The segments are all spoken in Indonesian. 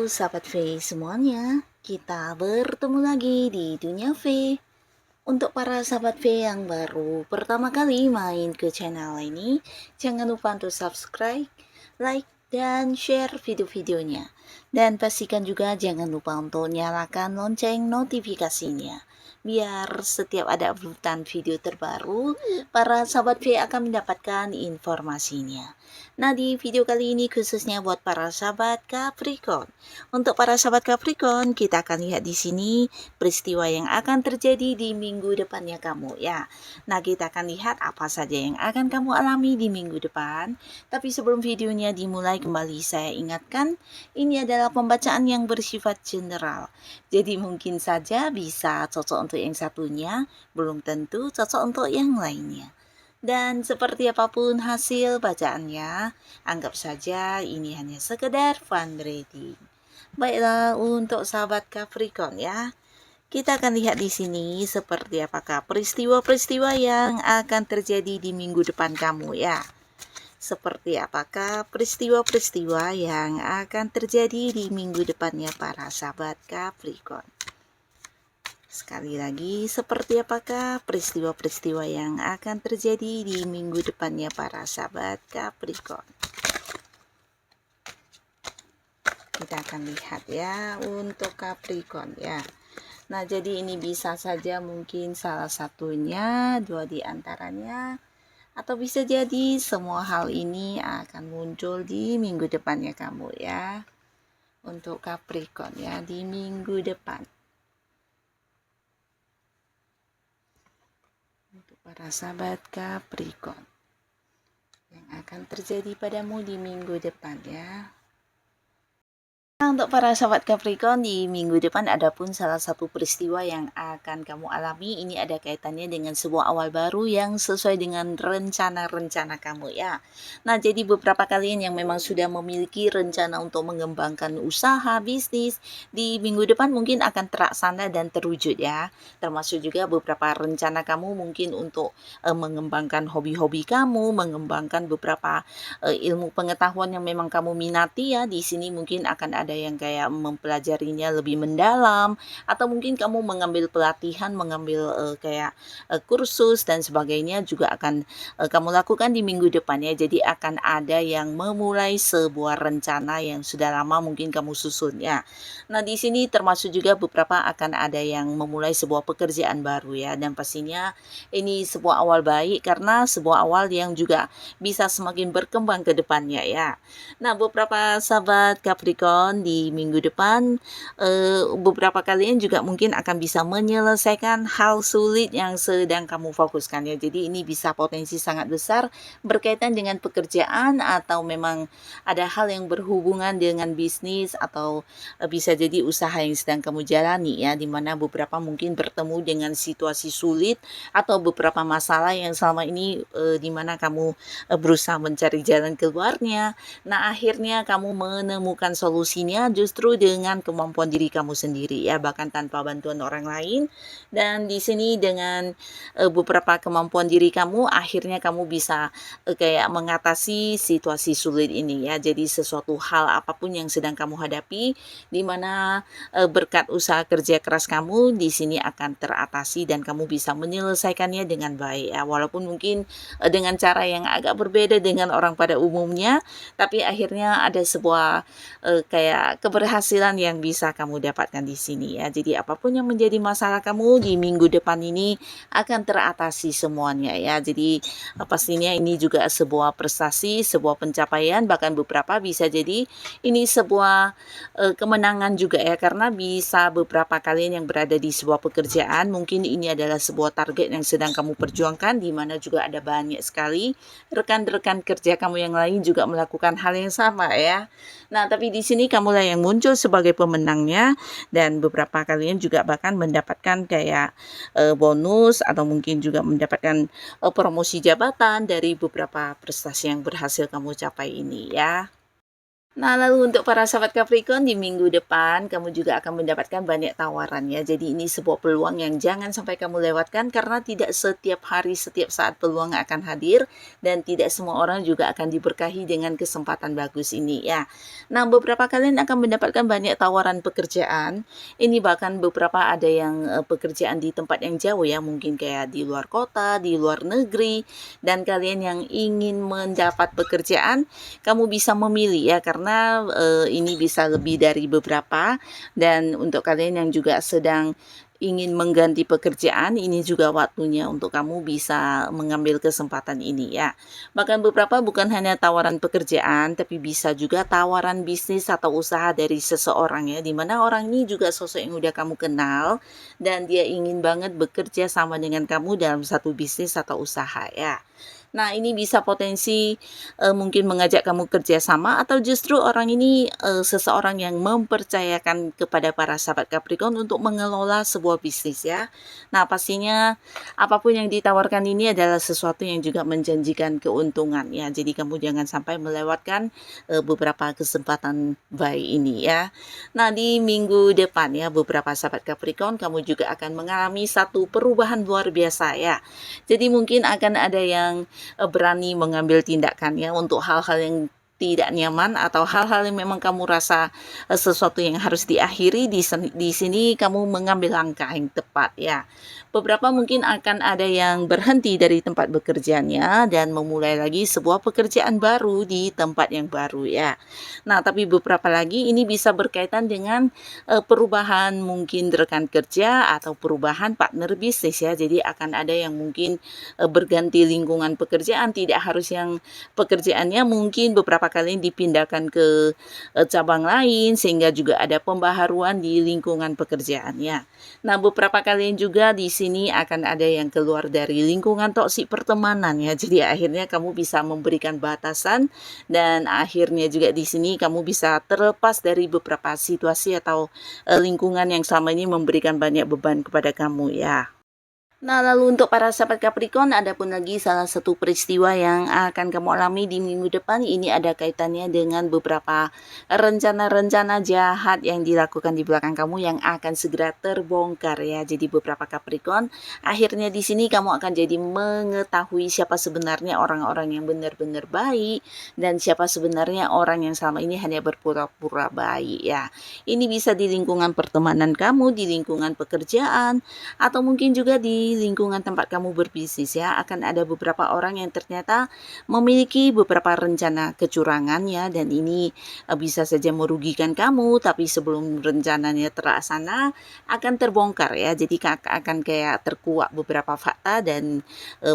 sahabat V semuanya, kita bertemu lagi di Dunia V. Untuk para sahabat V yang baru pertama kali main ke channel ini, jangan lupa untuk subscribe, like, dan share video-videonya. Dan pastikan juga jangan lupa untuk nyalakan lonceng notifikasinya. Biar setiap ada uploadan video terbaru, para sahabat V akan mendapatkan informasinya. Nah, di video kali ini khususnya buat para sahabat Capricorn. Untuk para sahabat Capricorn, kita akan lihat di sini peristiwa yang akan terjadi di minggu depannya kamu ya. Nah, kita akan lihat apa saja yang akan kamu alami di minggu depan. Tapi sebelum videonya dimulai, kembali saya ingatkan, ini adalah pembacaan yang bersifat general. Jadi mungkin saja bisa cocok untuk yang satunya, belum tentu cocok untuk yang lainnya. Dan seperti apapun hasil bacaannya, anggap saja ini hanya sekedar fun reading. Baiklah, untuk sahabat Capricorn ya, kita akan lihat di sini seperti apakah peristiwa-peristiwa yang akan terjadi di minggu depan kamu ya. Seperti apakah peristiwa-peristiwa yang akan terjadi di minggu depannya para sahabat Capricorn. Sekali lagi, seperti apakah peristiwa-peristiwa yang akan terjadi di minggu depannya para sahabat Capricorn. Kita akan lihat ya untuk Capricorn ya. Nah, jadi ini bisa saja mungkin salah satunya, dua di antaranya, atau bisa jadi semua hal ini akan muncul di minggu depannya kamu ya. Untuk Capricorn ya, di minggu depan. Untuk para sahabat Capricorn, yang akan terjadi padamu di minggu depan ya. Untuk para sahabat Capricorn, di minggu depan ada pun salah satu peristiwa yang akan kamu alami. Ini ada kaitannya dengan sebuah awal baru yang sesuai dengan rencana-rencana kamu ya. Nah, jadi beberapa kalian yang memang sudah memiliki rencana untuk mengembangkan usaha, bisnis, di minggu depan mungkin akan terlaksana dan terwujud ya. Termasuk juga beberapa rencana kamu mungkin untuk mengembangkan hobi-hobi kamu, mengembangkan beberapa ilmu pengetahuan yang memang kamu minati ya. Di sini mungkin akan ada yang kayak mempelajarinya lebih mendalam, atau mungkin kamu mengambil pelatihan, mengambil kursus dan sebagainya juga akan kamu lakukan di minggu depan ya. Jadi akan ada yang memulai sebuah rencana yang sudah lama mungkin kamu susun ya. Nah, di sini termasuk juga beberapa akan ada yang memulai sebuah pekerjaan baru ya, dan pastinya ini sebuah awal baik karena sebuah awal yang juga bisa semakin berkembang ke depannya ya. Nah, beberapa sahabat Capricorn di minggu depan, beberapa kalian juga mungkin akan bisa menyelesaikan hal sulit yang sedang kamu fokuskan ya. Jadi ini bisa potensi sangat besar berkaitan dengan pekerjaan, atau memang ada hal yang berhubungan dengan bisnis, atau bisa jadi usaha yang sedang kamu jalani ya, dimana beberapa mungkin bertemu dengan situasi sulit atau beberapa masalah yang selama ini dimana kamu berusaha mencari jalan keluarnya. Nah, akhirnya kamu menemukan solusinya justru dengan kemampuan diri kamu sendiri ya, bahkan tanpa bantuan orang lain. Dan di sini dengan beberapa kemampuan diri kamu, akhirnya kamu bisa kayak mengatasi situasi sulit ini ya. Jadi sesuatu hal apapun yang sedang kamu hadapi, di mana berkat usaha kerja keras kamu di sini akan teratasi dan kamu bisa menyelesaikannya dengan baik ya. Walaupun mungkin dengan cara yang agak berbeda dengan orang pada umumnya, tapi akhirnya ada sebuah kayak keberhasilan yang bisa kamu dapatkan di sini ya. Jadi apapun yang menjadi masalah kamu di minggu depan ini akan teratasi semuanya ya. Jadi pastinya ini juga sebuah prestasi, sebuah pencapaian, bahkan beberapa bisa jadi ini sebuah kemenangan juga ya, karena bisa beberapa kalian yang berada di sebuah pekerjaan, mungkin ini adalah sebuah target yang sedang kamu perjuangkan, di mana juga ada banyak sekali rekan-rekan kerja kamu yang lain juga melakukan hal yang sama ya. Nah, tapi di sini kamulah yang muncul sebagai pemenangnya, dan beberapa kalian juga bahkan mendapatkan kayak bonus, atau mungkin juga mendapatkan promosi jabatan dari beberapa prestasi yang berhasil kamu capai ini ya. Nah, lalu untuk para sahabat Capricorn di minggu depan kamu juga akan mendapatkan banyak tawaran ya. Jadi ini sebuah peluang yang jangan sampai kamu lewatkan karena tidak setiap hari, setiap saat peluang akan hadir dan tidak semua orang juga akan diberkahi dengan kesempatan bagus ini ya. Nah, beberapa kalian akan mendapatkan banyak tawaran pekerjaan. Ini bahkan beberapa ada yang pekerjaan di tempat yang jauh ya, mungkin kayak di luar kota, di luar negeri, dan kalian yang ingin mendapat pekerjaan kamu bisa memilih ya karena ini bisa lebih dari beberapa, dan untuk kalian yang juga sedang ingin mengganti pekerjaan, ini juga waktunya untuk kamu bisa mengambil kesempatan ini ya. Bahkan beberapa bukan hanya tawaran pekerjaan, tapi bisa juga tawaran bisnis atau usaha dari seseorang ya, dimana orang ini juga sosok yang udah kamu kenal dan dia ingin banget bekerja sama dengan kamu dalam satu bisnis atau usaha ya. Nah, ini bisa potensi mungkin mengajak kamu kerja sama atau justru orang ini seseorang yang mempercayakan kepada para sahabat Capricorn untuk mengelola sebuah bisnis ya. Nah, pastinya apapun yang ditawarkan ini adalah sesuatu yang juga menjanjikan keuntungan ya. Jadi kamu jangan sampai melewatkan beberapa kesempatan baik ini ya. Nah, di minggu depan ya beberapa sahabat Capricorn kamu juga akan mengalami satu perubahan luar biasa ya. Jadi mungkin akan ada yang berani mengambil tindakan ya untuk hal-hal yang tidak nyaman atau hal-hal yang memang kamu rasa sesuatu yang harus diakhiri, di sini kamu mengambil langkah yang tepat ya. Beberapa mungkin akan ada yang berhenti dari tempat bekerjanya dan memulai lagi sebuah pekerjaan baru di tempat yang baru ya. Nah, tapi beberapa lagi ini bisa berkaitan dengan perubahan mungkin rekan kerja atau perubahan partner bisnis ya. Jadi akan ada yang mungkin berganti lingkungan pekerjaan, tidak harus yang pekerjaannya mungkin beberapa kali dipindahkan ke cabang lain sehingga juga ada pembaharuan di lingkungan pekerjaannya. Nah, beberapa kalian juga di sini akan ada yang keluar dari lingkungan toksik pertemanan ya. Jadi akhirnya kamu bisa memberikan batasan dan akhirnya juga di sini kamu bisa terlepas dari beberapa situasi atau lingkungan yang selama ini memberikan banyak beban kepada kamu ya. Nah, lalu untuk para sahabat Capricorn, ada pun lagi salah satu peristiwa yang akan kamu alami di minggu depan. Ini ada kaitannya dengan beberapa rencana-rencana jahat yang dilakukan di belakang kamu yang akan segera terbongkar ya. Jadi beberapa Capricorn, akhirnya di sini kamu akan jadi mengetahui siapa sebenarnya orang-orang yang benar-benar baik dan siapa sebenarnya orang yang selama ini hanya berpura-pura baik ya. Ini bisa di lingkungan pertemanan kamu, di lingkungan pekerjaan, atau mungkin juga di lingkungan tempat kamu berbisnis ya. Akan ada beberapa orang yang ternyata memiliki beberapa rencana kecurangan ya, dan ini bisa saja merugikan kamu, tapi sebelum rencananya terlaksana akan terbongkar ya. Jadi akan kayak terkuak beberapa fakta dan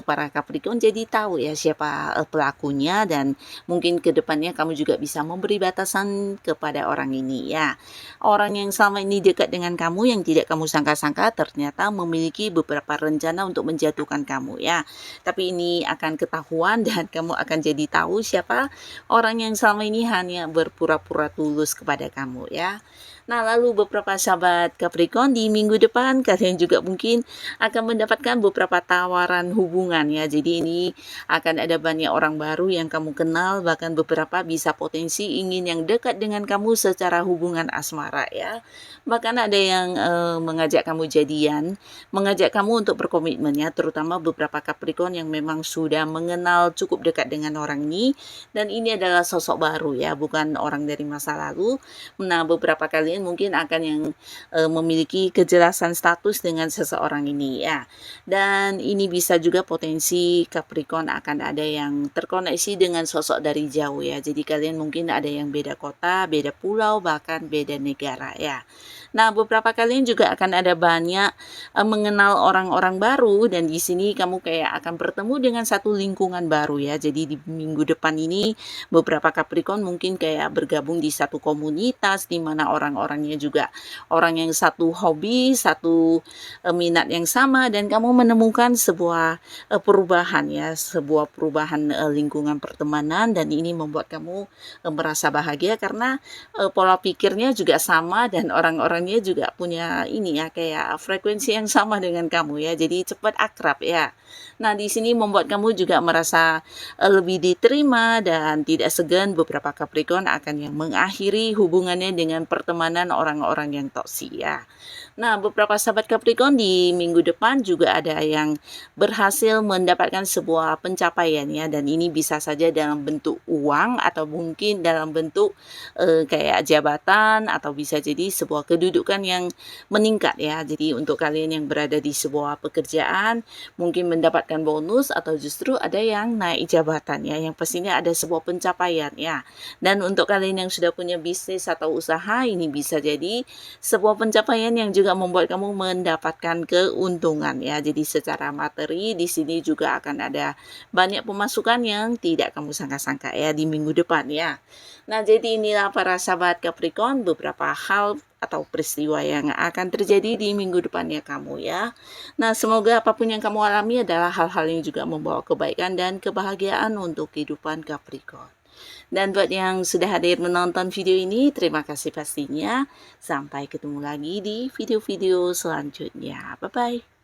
para Capricorn jadi tahu ya siapa pelakunya, dan mungkin kedepannya kamu juga bisa memberi batasan kepada orang ini ya. Orang yang selama ini dekat dengan kamu yang tidak kamu sangka-sangka ternyata memiliki beberapa rencana untuk menjatuhkan kamu ya. Tapi ini akan ketahuan dan kamu akan jadi tahu siapa orang yang selama ini hanya berpura-pura tulus kepada kamu ya. Nah, lalu beberapa sahabat Capricorn di minggu depan kalian juga mungkin akan mendapatkan beberapa tawaran hubungan ya. Jadi ini akan ada banyak orang baru yang kamu kenal, bahkan beberapa bisa potensi ingin yang dekat dengan kamu secara hubungan asmara ya. Bahkan ada yang mengajak kamu jadian, mengajak kamu untuk berkomitmen ya, terutama beberapa Capricorn yang memang sudah mengenal cukup dekat dengan orang ini, dan ini adalah sosok baru ya, bukan orang dari masa lalu. Nah, beberapa kalian mungkin akan yang memiliki kejelasan status dengan seseorang ini ya. Dan ini bisa juga potensi Capricorn akan ada yang terkoneksi dengan sosok dari jauh ya. Jadi kalian mungkin ada yang beda kota, beda pulau, bahkan beda negara ya. Nah, beberapa kalian juga akan ada banyak mengenal orang-orang baru, dan di sini kamu kayak akan bertemu dengan satu lingkungan baru ya. Jadi di minggu depan ini beberapa Capricorn mungkin kayak bergabung di satu komunitas di mana orang-orang orangnya juga orang yang satu hobi, satu minat yang sama, dan kamu menemukan sebuah perubahan ya, sebuah perubahan lingkungan pertemanan, dan ini membuat kamu merasa bahagia karena pola pikirnya juga sama dan orang-orangnya juga punya ini ya, kayak frekuensi yang sama dengan kamu ya, jadi cepat akrab ya. Nah, di sini membuat kamu juga merasa lebih diterima dan tidak segan beberapa Capricorn akan yang mengakhiri hubungannya dengan pertemanan orang-orang yang toksik ya. Nah, beberapa sahabat Capricorn di minggu depan juga ada yang berhasil mendapatkan sebuah pencapaian ya, dan ini bisa saja dalam bentuk uang atau mungkin dalam bentuk kayak jabatan, atau bisa jadi sebuah kedudukan yang meningkat ya. Jadi untuk kalian yang berada di sebuah pekerjaan mungkin mendapatkan bonus, atau justru ada yang naik jabatan ya, yang pastinya ada sebuah pencapaian ya. Dan untuk kalian yang sudah punya bisnis atau usaha, ini bisa jadi sebuah pencapaian yang juga membuat kamu mendapatkan keuntungan ya. Jadi secara materi di sini juga akan ada banyak pemasukan yang tidak kamu sangka-sangka ya di minggu depan ya. Nah, jadi inilah para sahabat Capricorn beberapa hal atau peristiwa yang akan terjadi di minggu depannya kamu ya. Nah, semoga apapun yang kamu alami adalah hal-hal yang juga membawa kebaikan dan kebahagiaan untuk kehidupan Capricorn. Dan buat yang sudah hadir menonton video ini, terima kasih pastinya. Sampai ketemu lagi di video-video selanjutnya. Bye-bye.